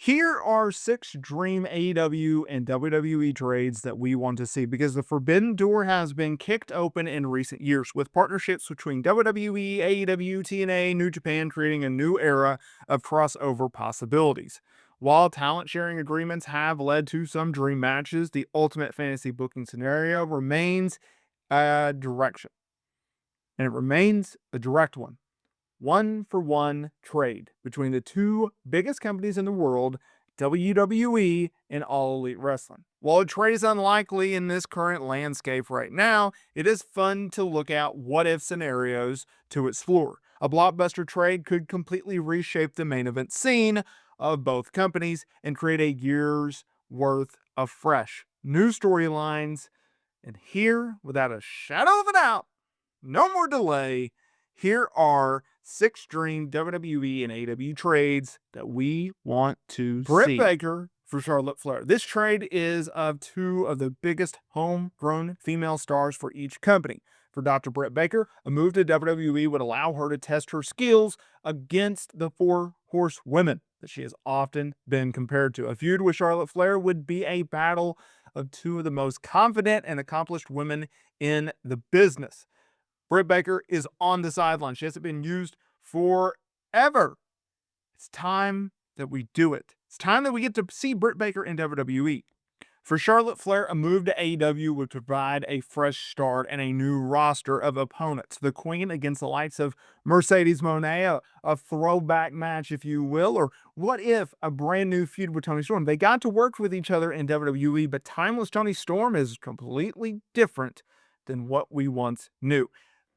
Here are 6 dream AEW and WWE trades that we want to see because the forbidden door has been kicked open in recent years with partnerships between WWE, AEW, TNA, New Japan creating a new era of crossover possibilities. While talent sharing agreements have led to some dream matches, the ultimate fantasy booking scenario remains a direction. And it remains a direct one. One-for-one trade between the two biggest companies in the world, WWE and All Elite Wrestling. While a trade is unlikely in this current landscape right now, it is fun to look at what-if scenarios to explore. A blockbuster trade could completely reshape the main event scene of both companies and create a year's worth of fresh, new storylines. And here, without a shadow of a doubt, no more delay, here are 6 dream WWE and AEW trades that we want to see. Britt Baker for Charlotte Flair. This trade is of 2 of the biggest homegrown female stars for each company. For Dr. Britt Baker, a move to WWE would allow her to test her skills against the 4 horsewomen that she has often been compared to. A feud with Charlotte Flair would be a battle of 2 of the most confident and accomplished women in the business. Britt Baker is on the sideline. She hasn't been used forever. It's time that we do it. It's time that we get to see Britt Baker in WWE. For Charlotte Flair, a move to AEW would provide a fresh start and a new roster of opponents. The Queen against the likes of Mercedes Moné, a throwback match, if you will, or what if a brand new feud with Toni Storm? They got to work with each other in WWE, but timeless Toni Storm is completely different than what we once knew.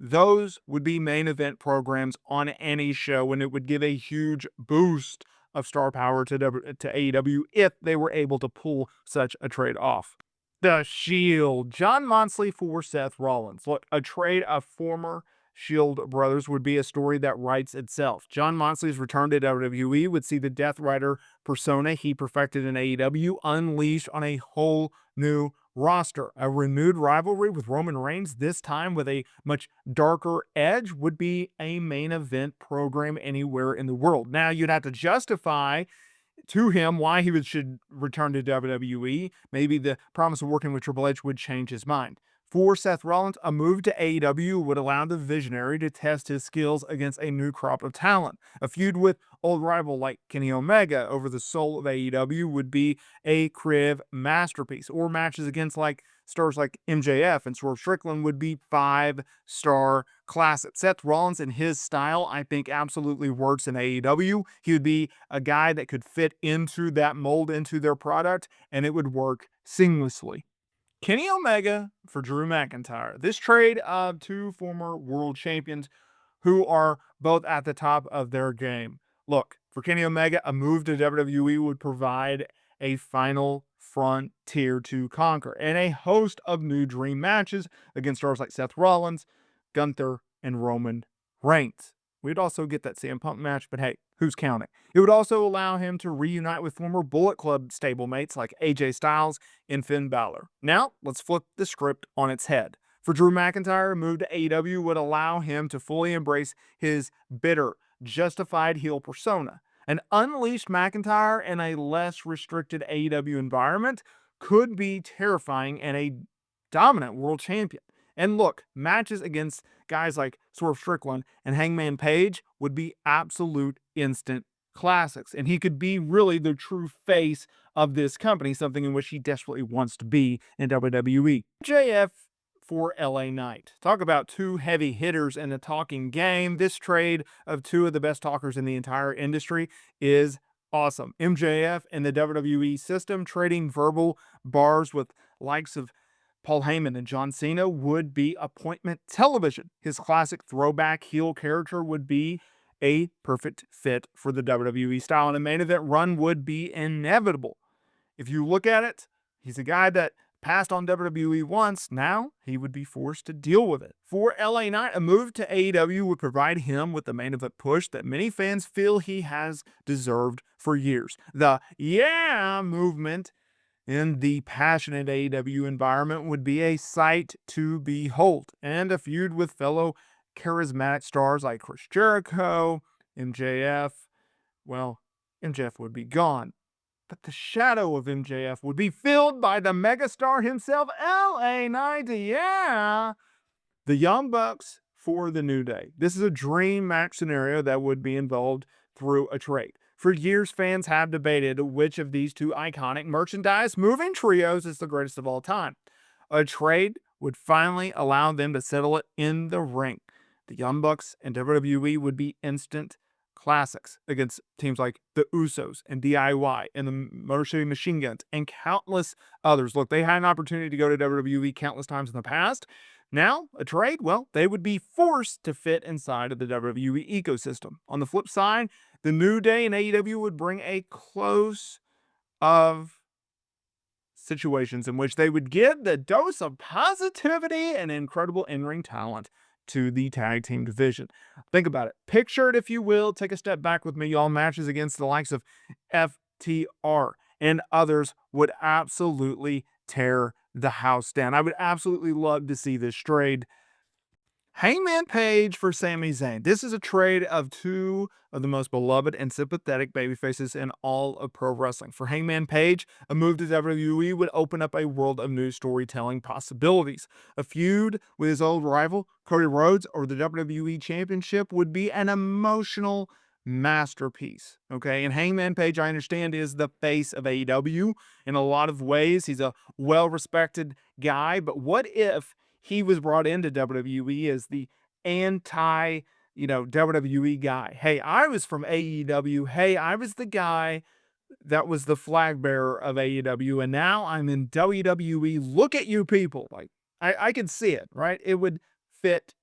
Those would be main event programs on any show, and it would give a huge boost of star power to AEW if they were able to pull such a trade off. The Shield. Jon Moxley for Seth Rollins. Look, a trade of former Shield brothers would be a story that writes itself. Jon Moxley's return to WWE would see the Death Rider persona he perfected in AEW unleashed on a whole new roster. A renewed rivalry with Roman Reigns, this time with a much darker edge, would be a main event program anywhere in the world. Now, you'd have to justify to him why he should return to WWE. Maybe the promise of working with Triple H would change his mind. For Seth Rollins, a move to AEW would allow the Visionary to test his skills against a new crop of talent. A feud with old rival like Kenny Omega over the soul of AEW would be a creative masterpiece. Or matches against stars like MJF and Swerve Strickland would be 5-star classics. Seth Rollins and his style, I think, absolutely works in AEW. He would be a guy that could fit into that mold, into their product, and it would work seamlessly. Kenny Omega for Drew McIntyre. This trade of 2 former world champions who are both at the top of their game. Look, for Kenny Omega, a move to WWE would provide a final frontier to conquer and a host of new dream matches against stars like Seth Rollins, Gunther, and Roman Reigns. We'd also get that CM Punk match, but hey, who's counting? It would also allow him to reunite with former Bullet Club stablemates like AJ Styles and Finn Balor. Now, let's flip the script on its head. For Drew McIntyre, a move to AEW would allow him to fully embrace his bitter, justified heel persona. An unleashed McIntyre in a less restricted AEW environment could be terrifying and a dominant world champion. And look, matches against guys like Swerve Strickland and Hangman Page would be absolute instant classics. And he could be really the true face of this company, something in which he desperately wants to be in WWE. JF for LA Knight. Talk about 2 heavy hitters in the talking game. This trade of 2 of the best talkers in the entire industry is awesome. MJF and the WWE system trading verbal bars with likes of Paul Heyman and John Cena would be appointment television. His classic throwback heel character would be a perfect fit for the WWE style, and a main event run would be inevitable. If you look at it, he's a guy that passed on WWE once. Now he would be forced to deal with it. For LA Knight, a move to AEW would provide him with the main event push that many fans feel he has deserved for years. The "yeah" movement in the passionate AEW environment would be a sight to behold, and a feud with fellow charismatic stars like Chris Jericho, MJF, well, MJF would be gone. but the shadow of MJF would be filled by the megastar himself, LA Knight. Yeah. The Young Bucks for the New Day. This is a dream match scenario that would be involved through a trade. For years, fans have debated which of these two iconic merchandise moving trios is the greatest of all time. A trade would finally allow them to settle it in the ring. The Young Bucks and WWE would be instant classics against teams like the Usos and DIY and the Motor City Machine Guns and countless others. Look, they had an opportunity to go to WWE countless times in the past. Now, a trade, well, they would be forced to fit inside of the WWE ecosystem. On the flip side, the New Day and AEW would bring a close of situations in which they would give the dose of positivity and incredible in-ring talent to the tag team division. Think about it. Picture it, if you will. Take a step back with me, y'all. Matches against the likes of FTR and others would absolutely tear the house down. I would absolutely love to see this trade. Hangman Page for Sami Zayn. This is a trade of two of the most beloved and sympathetic babyfaces in all of pro wrestling. For Hangman Page, a move to WWE would open up a world of new storytelling possibilities. A feud with his old rival, Cody Rhodes, or the WWE Championship would be an emotional masterpiece. Okay, and Hangman Page, I understand, is the face of AEW in a lot of ways. He's a well-respected guy, but what if he was brought into WWE as the anti, WWE guy? Hey, I was from AEW. Hey, I was the guy that was the flag bearer of AEW, and now I'm in WWE. Look at you people. Like, I could see it, right? Fit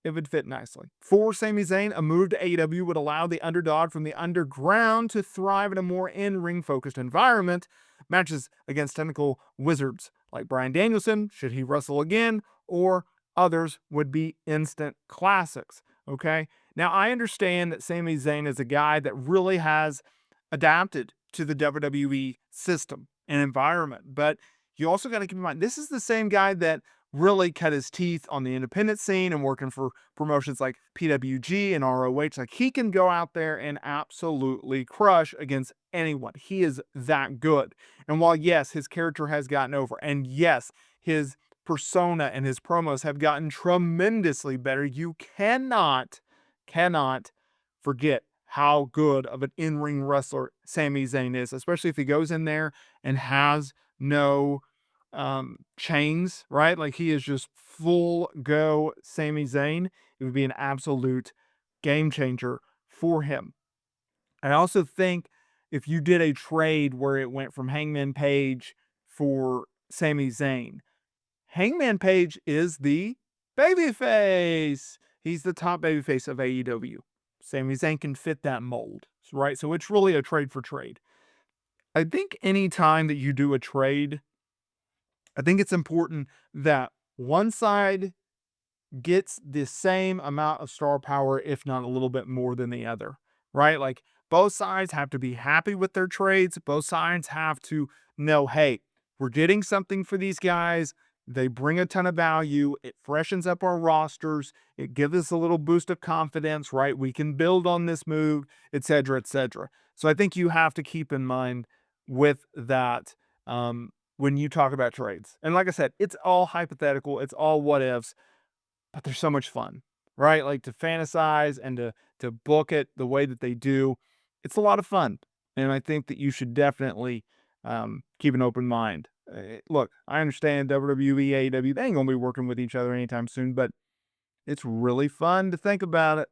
it would fit nicely. For Sami Zayn, a move to AEW would allow the underdog from the underground to thrive in a more in-ring focused environment. Matches against technical wizards like Bryan Danielson, should he wrestle again, or others would be instant classics. Okay? Now, I understand that Sami Zayn is a guy that really has adapted to the WWE system and environment, but you also got to keep in mind, this is the same guy that really cut his teeth on the independent scene and working for promotions like PWG and ROH. Like, he can go out there and absolutely crush against anyone. He is that good. And while, yes, his character has gotten over, and yes, his persona and his promos have gotten tremendously better, you cannot forget how good of an in-ring wrestler Sami Zayn is, especially if he goes in there and has no chains, right? Like, he is just full go Sami Zayn. It would be an absolute game changer for him. I also think if you did a trade where it went from Hangman Page for Sami Zayn, Hangman Page is the babyface. He's the top babyface of AEW. Sami Zayn can fit that mold, right? So it's really a trade for trade. I think anytime that you do a trade, I think it's important that one side gets the same amount of star power, if not a little bit more than the other, right? Like, both sides have to be happy with their trades. Both sides have to know, hey, we're getting something for these guys. They bring a ton of value. It freshens up our rosters. It gives us a little boost of confidence, right? We can build on this move, etc., etc. So I think you have to keep in mind with that, when you talk about trades. And like I said, it's all hypothetical. It's all what ifs, but they're so much fun, right? Like, to fantasize and to book it the way that they do, it's a lot of fun. And I think that you should definitely keep an open mind. Look, I understand WWE, AEW, they ain't going to be working with each other anytime soon, but it's really fun to think about it.